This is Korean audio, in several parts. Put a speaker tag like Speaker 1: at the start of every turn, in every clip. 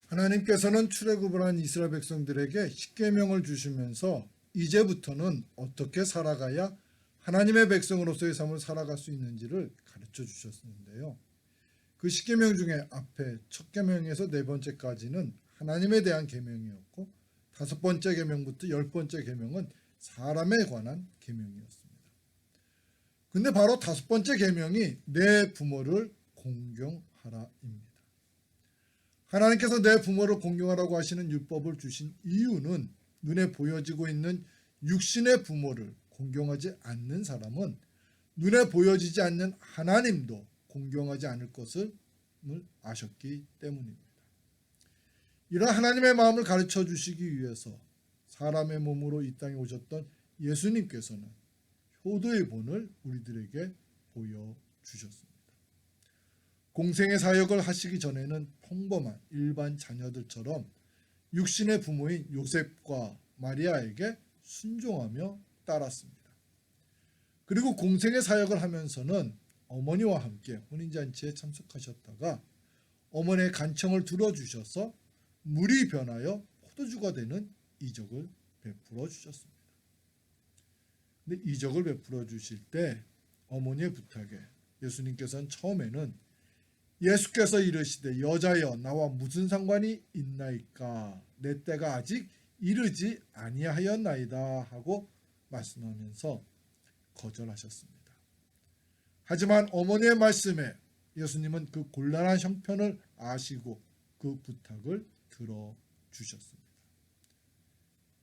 Speaker 1: 하나님께서는 출애굽을 한 이스라엘 백성들에게 십계명을 주시면서 이제부터는 어떻게 살아가야 하나님의 백성으로서의 삶을 살아갈 수 있는지를 가르쳐 주셨는데요. 그 십계명 중에 앞에 첫 계명에서 네 번째까지는 하나님에 대한 계명이었고, 다섯 번째 계명부터 열 번째 계명은 사람에 관한 계명이었습니다. 근데 바로 다섯 번째 계명이 내 부모를 공경하라입니다. 하나님께서 내 부모를 공경하라고 하시는 율법을 주신 이유는 눈에 보여지고 있는 육신의 부모를 공경하지 않는 사람은 눈에 보여지지 않는 하나님도 공경하지 않을 것을 아셨기 때문입니다. 이런 하나님의 마음을 가르쳐 주시기 위해서 사람의 몸으로 이 땅에 오셨던 예수님께서는 효도의 본을 우리들에게 보여주셨습니다. 공생의 사역을 하시기 전에는 평범한 일반 자녀들처럼 육신의 부모인 요셉과 마리아에게 순종하며 따랐습니다. 그리고 공생의 사역을 하면서는 어머니와 함께 혼인잔치에 참석하셨다가 어머니의 간청을 들어주셔서 물이 변하여 포도주가 되는 이적을 베풀어 주셨습니다. 근데 이적을 베풀어 주실 때 어머니의 부탁에 예수님께서는 처음에는 예수께서 이르시되 여자여 나와 무슨 상관이 있나이까 내 때가 아직 이르지 아니하였나이다 하고 말씀하면서 거절하셨습니다. 하지만 어머니의 말씀에 예수님은 그 곤란한 형편을 아시고 그 부탁을 들어주셨습니다.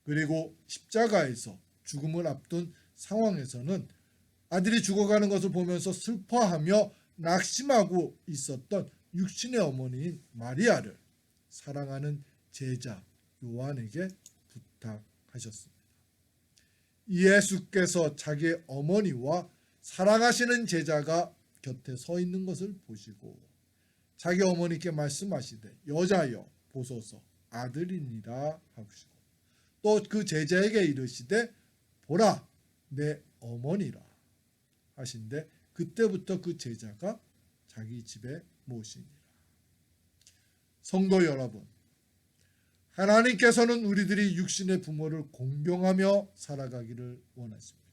Speaker 1: 그리고 십자가에서 죽음을 앞둔 상황에서는 아들이 죽어가는 것을 보면서 슬퍼하며 낙심하고 있었던 육신의 어머니인 마리아를 사랑하는 제자 요한에게 부탁하셨습니다. 예수께서 자기의 어머니와 사랑하시는 제자가 곁에 서 있는 것을 보시고 자기 어머니께 말씀하시되 여자여 보소서 아들이니라 하시고 또 그 제자에게 이르시되 보라 내 어머니라 하신데 그때부터 그 제자가 자기 집에 모시니라. 성도 여러분, 하나님께서는 우리들이 육신의 부모를 공경하며 살아가기를 원하십니다.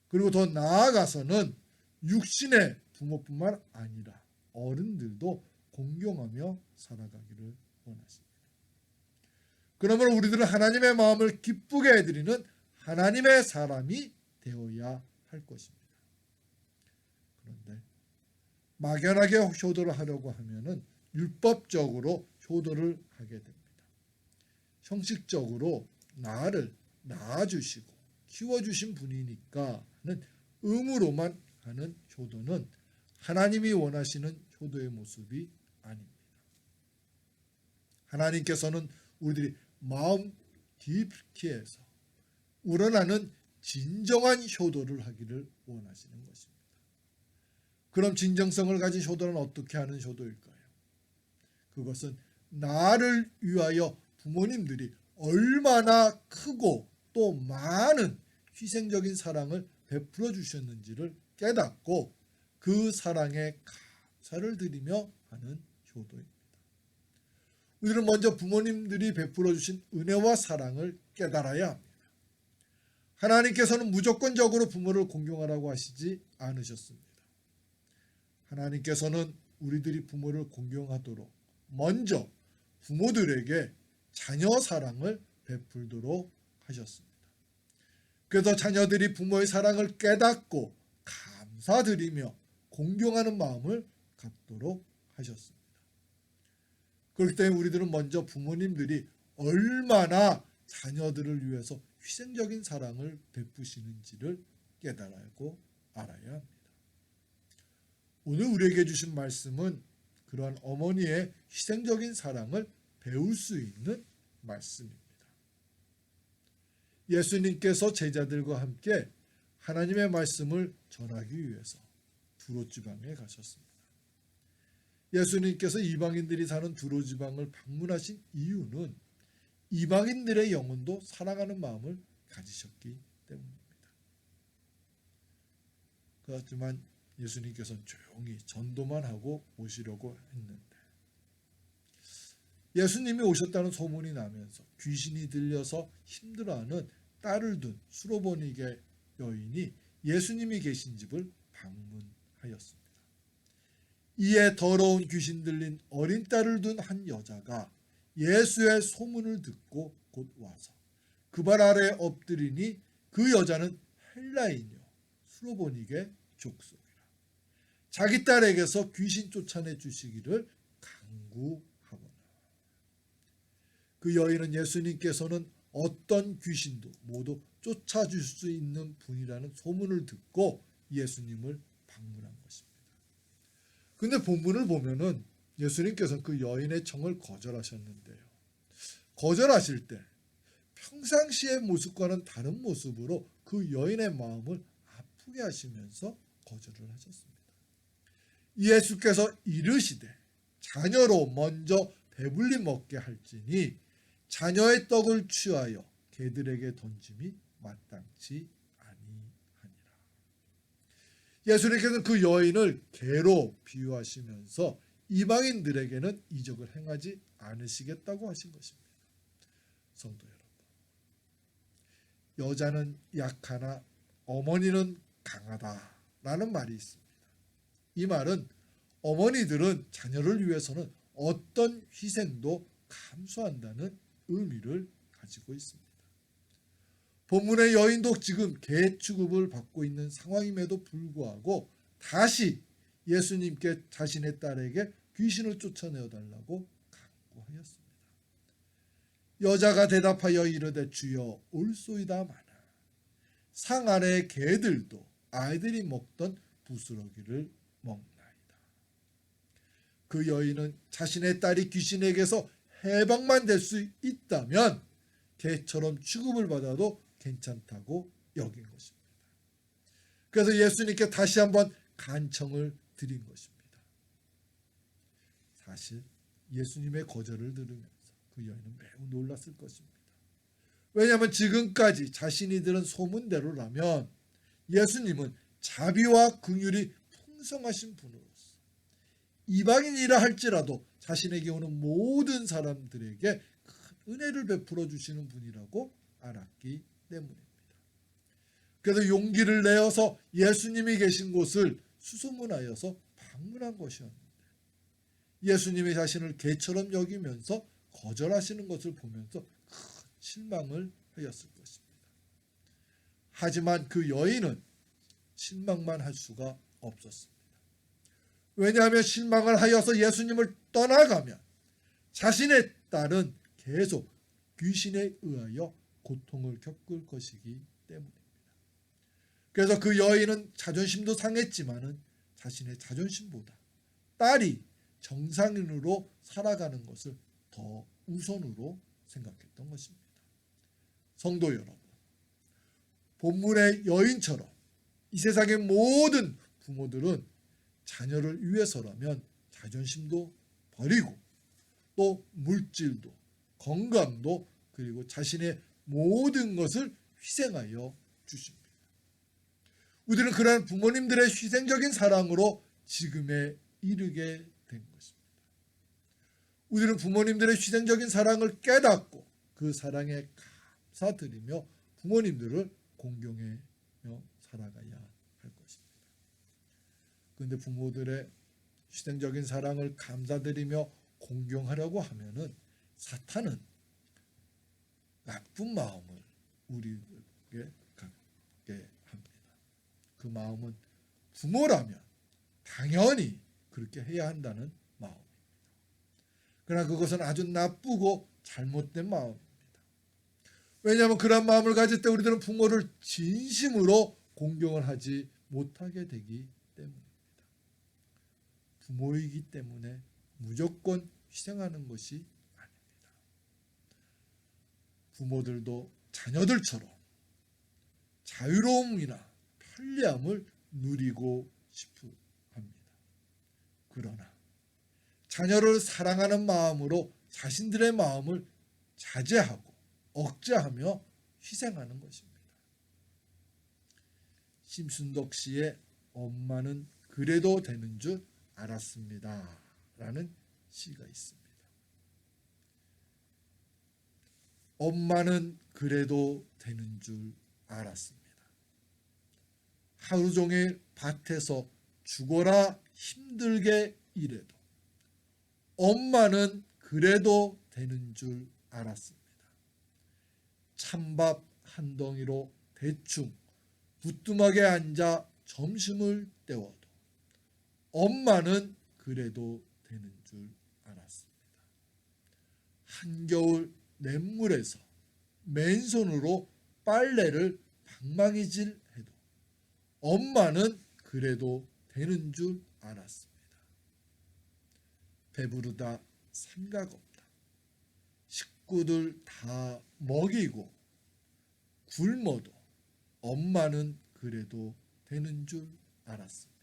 Speaker 1: 그리고 더 나아가서는 육신의 부모뿐만 아니라 어른들도 공경하며 살아가기를 원하십니다. 그러므로 우리들은 하나님의 마음을 기쁘게 해드리는 하나님의 사람이 되어야 할 것입니다. 그런데 막연하게 효도를 하려고 하면은 율법적으로 효도를 하게 됩니다. 형식적으로 나를 낳아주시고 키워주신 분이니까 하는 의무로만 하는 효도는 하나님이 원하시는 효도의 모습이 아닙니다. 하나님께서는 우리들이 마음 깊이 해서 우러나는 진정한 효도를 하기를 원하시는 것입니다. 그럼 진정성을 가진 효도는 어떻게 하는 효도일까요? 그것은 나를 위하여 부모님들이 얼마나 크고 또 많은 희생적인 사랑을 베풀어 주셨는지를 깨닫고 그 사랑에 감사를 드리며 하는 효도입니다. 우리는 먼저 부모님들이 베풀어 주신 은혜와 사랑을 깨달아야 합니다. 하나님께서는 무조건적으로 부모를 공경하라고 하시지 않으셨습니다. 하나님께서는 우리들이 부모를 공경하도록 먼저 부모들에게 자녀 사랑을 베풀도록 하셨습니다. 그래서 자녀들이 부모의 사랑을 깨닫고 감사드리며 공경하는 마음을 갖도록 하셨습니다. 그렇기 때문에 우리들은 먼저 부모님들이 얼마나 자녀들을 위해서 희생적인 사랑을 베푸시는지를 깨달고 알아야 합니다. 오늘 우리에게 주신 말씀은 그러한 어머니의 희생적인 사랑을 배울 수 있는 말씀입니다. 예수님께서 제자들과 함께 하나님의 말씀을 전하기 위해서 두로 지방에 가셨습니다. 예수님께서 이방인들이 사는 두로 지방을 방문하신 이유는 이방인들의 영혼도 사랑하는 마음을 가지셨기 때문입니다. 그렇지만 예수님께서는 조용히 전도만 하고 오시려고 했는데 예수님이 오셨다는 소문이 나면서 귀신이 들려서 힘들어하는 딸을 둔 수로보니게 여인이 예수님이 계신 집을 방문하였습니다. 이에 더러운 귀신 들린 어린 딸을 둔 한 여자가 예수의 소문을 듣고 곧 와서 그 발 아래에 엎드리니 그 여자는 헬라인이요 수로보니게 족속이라. 자기 딸에게서 귀신 쫓아내 주시기를 간구하거나. 그 여인은 예수님께서는 어떤 귀신도 모두 쫓아줄 수 있는 분이라는 소문을 듣고 예수님을 방문한 것입니다. 근데 본문을 보면은 예수님께서 그 여인의 청을 거절하셨는데요. 거절하실 때 평상시의 모습과는 다른 모습으로 그 여인의 마음을 아프게 하시면서 거절을 하셨습니다. 예수께서 이르시되 자녀로 먼저 배불리 먹게 할지니 자녀의 떡을 취하여 개들에게 던짐이 마땅치 아니하니라. 예수님께서는 그 여인을 개로 비유하시면서 이방인들에게는 이적을 행하지 않으시겠다고 하신 것입니다. 성도 여러분, 여자는 약하나 어머니는 강하다라는 말이 있습니다. 이 말은 어머니들은 자녀를 위해서는 어떤 희생도 감수한다는 의미를 가지고 있습니다. 본문의 여인도 지금 개 취급을 받고 있는 상황임에도 불구하고 다시 예수님께 자신의 딸에게 귀신을 쫓아내어 달라고 간구하였습니다. 여자가 대답하여 이르되 주여 올소이다마나 상 아래의 개들도 아이들이 먹던 부스러기를 먹나이다. 그 여인은 자신의 딸이 귀신에게서 해방만 될 수 있다면 개처럼 취급을 받아도 괜찮다고 여긴 것입니다. 그래서 예수님께 다시 한번 간청을 드린 것입니다. 사실 예수님의 거절을 들으면서 그 여인은 매우 놀랐을 것입니다. 왜냐하면 지금까지 자신이 들은 소문대로라면 예수님은 자비와 긍휼이 풍성하신 분으로서 이방인이라 할지라도 자신에게 오는 모든 사람들에게 큰 은혜를 베풀어 주시는 분이라고 알았기 때문입니다. 그래서 용기를 내어서 예수님이 계신 곳을 수소문하여서 방문한 것이었는데 예수님이 자신을 개처럼 여기면서 거절하시는 것을 보면서 큰 실망을 하였을 것입니다. 하지만 그 여인은 실망만 할 수가 없었습니다. 왜냐하면 실망을 하여서 예수님을 떠나가면 자신의 딸은 계속 귀신에 의하여 고통을 겪을 것이기 때문입니다. 그래서 그 여인은 자존심도 상했지만은 자신의 자존심보다 딸이 정상인으로 살아가는 것을 더 우선으로 생각했던 것입니다. 성도 여러분, 본문의 여인처럼 이 세상의 모든 부모들은 자녀를 위해서라면 자존심도 버리고 또 물질도 건강도 그리고 자신의 모든 것을 희생하여 주십니다. 우리는 그러한 부모님들의 희생적인 사랑으로 지금에 이르게 된 것입니다. 우리는 부모님들의 희생적인 사랑을 깨닫고 그 사랑에 감사드리며 부모님들을 공경하며 살아가야 할 것입니다. 그런데 부모들의 희생적인 사랑을 감사드리며 공경하려고 하면은 사탄은 나쁜 마음을 우리에게 갖게 합니다. 그 마음은 부모라면 당연히 그렇게 해야 한다는 마음입니다. 그러나 그것은 아주 나쁘고 잘못된 마음입니다. 왜냐하면 그런 마음을 가질 때 우리들은 부모를 진심으로 공경을 하지 못하게 되기 때문입니다. 부모이기 때문에 무조건 희생하는 것이 아닙니다. 부모들도 자녀들처럼 자유로움이나 편리함을 누리고 싶어 합니다. 그러나 자녀를 사랑하는 마음으로 자신들의 마음을 자제하고 억제하며 희생하는 것입니다. 심순덕 씨의 엄마는 그래도 되는 줄 알았습니다 라는 시가 있습니다. 엄마는 그래도 되는 줄 알았습니다. 하루 종일 밭에서 죽어라 힘들게 일해도 엄마는 그래도 되는 줄 알았습니다. 찬밥 한 덩이로 대충 부뚜막에 앉아 점심을 때워도 엄마는 그래도 되는 줄 알았습니다. 한겨울 냇물에서 맨손으로 빨래를 방망이질 해도 엄마는 그래도 되는 줄 알았습니다. 배부르다 생각 없다. 식구들 다 먹이고 굶어도 엄마는 그래도 되는 줄 알았습니다.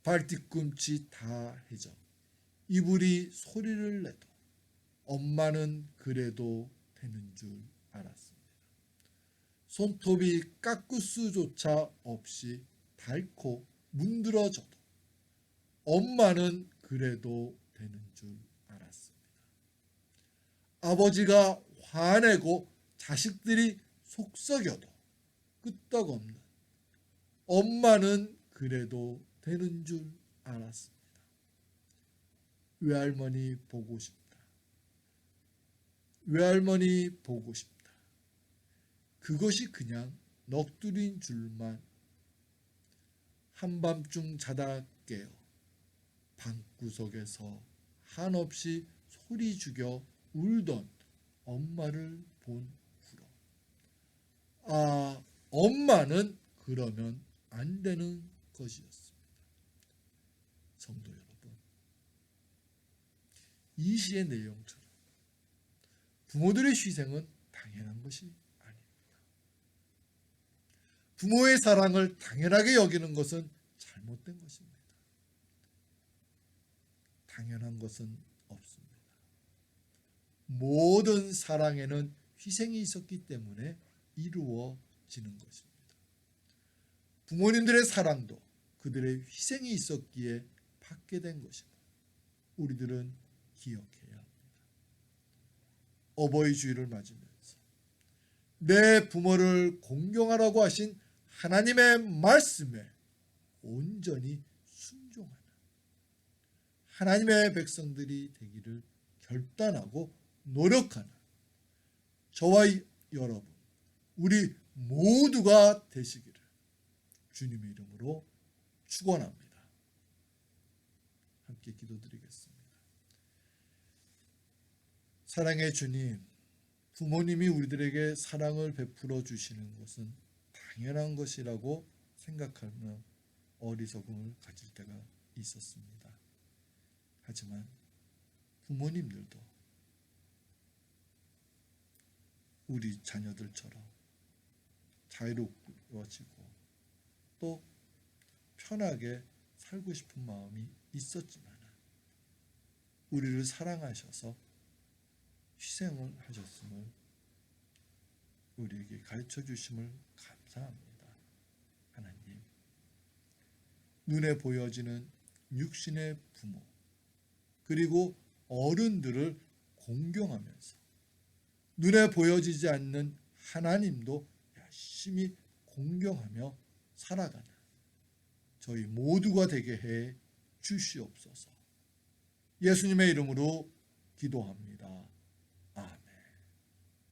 Speaker 1: 발뒤꿈치 다 해져 이불이 소리를 내도 엄마는 그래도 되는 줄 알았습니다. 손톱이 깎구스조차 없이 닳고 문드러져도 엄마는 그래도 되는 줄 알았습니다. 아버지가 화내고 자식들이 속썩여도 끄떡없는 엄마는 그래도 되는 줄 알았습니다. 외할머니 보고 싶다. 외할머니 보고 싶다. 그것이 그냥 넋두리인 줄만 한밤중 자다 깨어 방구석에서 한없이 소리 죽여 울던 엄마를 본 후로 아, 엄마는 그러면 안 되는 것이었습니다. 성도 여러분, 이 시의 내용처럼 부모들의 희생은 당연한 것이 아닙니다. 부모의 사랑을 당연하게 여기는 것은 잘못된 것입니다. 당연한 것은 없습니다. 모든 사랑에는 희생이 있었기 때문에 이루어지는 것입니다. 부모님들의 사랑도 그들의 희생이 있었기에 받게 된 것임을 우리들은 기억해야 합니다. 어버이 주일을 맞으면서 내 부모를 공경하라고 하신 하나님의 말씀에 온전히 순종하는 하나님의 백성들이 되기를 결단하고 노력하는 저와 여러분, 우리 모두가 되시기를 주님의 이름으로 축원합니다. 함께 기도드리겠습니다. 사랑의 주님, 부모님이 우리들에게 사랑을 베풀어 주시는 것은 당연한 것이라고 생각하며 어리석음을 가질 때가 있었습니다. 하지만 부모님들도 우리 자녀들처럼 자유로워지고 또 편하게 살고 싶은 마음이 있었지만 우리를 사랑하셔서 희생을 하셨음을 우리에게 가르쳐 주심을 감사합니다. 하나님, 눈에 보여지는 육신의 부모 그리고 어른들을 공경하면서 눈에 보여지지 않는 하나님도 열심히 공경하며 살아가는 저희 모두가 되게 해 주시옵소서. 예수님의 이름으로 기도합니다.